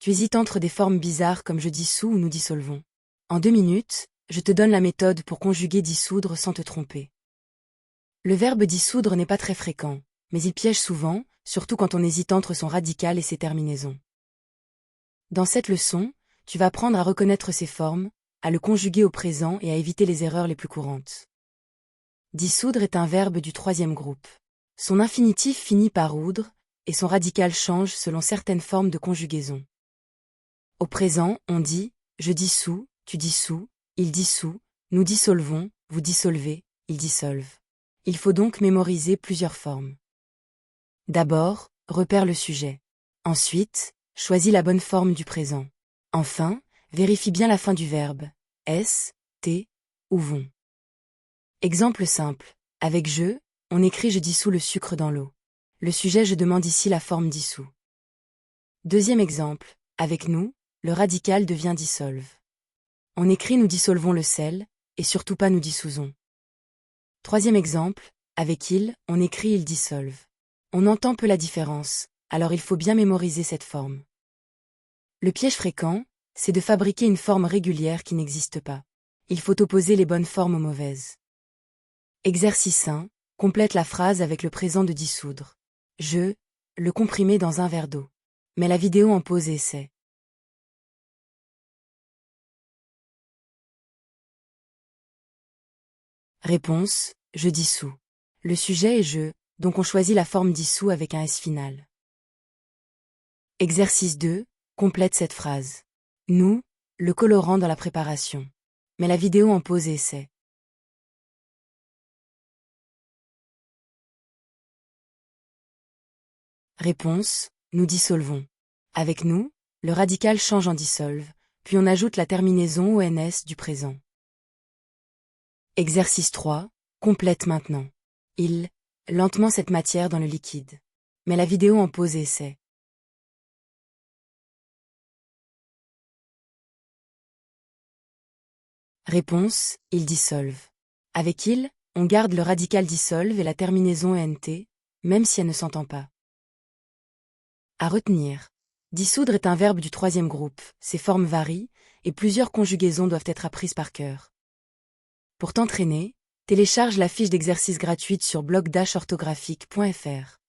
Tu hésites entre des formes bizarres comme je dissous ou nous dissolvons. En 2 minutes, je te donne la méthode pour conjuguer dissoudre sans te tromper. Le verbe dissoudre n'est pas très fréquent, mais il piège souvent, surtout quand on hésite entre son radical et ses terminaisons. Dans cette leçon, tu vas apprendre à reconnaître ses formes, à le conjuguer au présent et à éviter les erreurs les plus courantes. Dissoudre est un verbe du 3e groupe. Son infinitif finit par oudre, et son radical change selon certaines formes de conjugaison. Au présent, on dit « je dissous »,« tu dissous »,« il dissout »,« nous dissolvons »,« vous dissolvez »,« ils dissolvent ». Il faut donc mémoriser plusieurs formes. D'abord, repère le sujet. Ensuite, choisis la bonne forme du présent. Enfin, vérifie bien la fin du verbe « est »,« t » ou « vont ». Exemple simple. Avec « je », on écrit « je dissous le sucre dans l'eau ». Le sujet « je » demande ici la forme « dissout ». Deuxième exemple. Avec « nous », le radical devient « dissolve ». On écrit « nous dissolvons le sel » et surtout pas « nous dissousons ». Troisième exemple. Avec « il », on écrit « il dissolve ». On entend peu la différence, alors il faut bien mémoriser cette forme. Le piège fréquent, c'est de fabriquer une forme régulière qui n'existe pas. Il faut opposer les bonnes formes aux mauvaises. Exercice 1. Complète la phrase avec le présent de dissoudre. Je, le comprimé dans un verre d'eau. Mets la vidéo en pause et essaie. Réponse, je dissous. Le sujet est je, donc on choisit la forme dissous avec un S final. Exercice 2. Complète cette phrase. Nous, le colorant dans la préparation. Mets la vidéo en pause et essaie. Réponse, nous dissolvons. Avec nous, le radical change en dissolve, puis on ajoute la terminaison au NS du présent. Exercice 3. Complète maintenant. Il, lentement cette matière dans le liquide. Mets la vidéo en pause et essaie. Réponse, il dissolve. Avec il, on garde le radical dissolve et la terminaison ENT, même si elle ne s'entend pas. À retenir. Dissoudre est un verbe du 3e groupe, ses formes varient, et plusieurs conjugaisons doivent être apprises par cœur. Pour t'entraîner, télécharge la fiche d'exercice gratuite sur blog-orthographique.fr.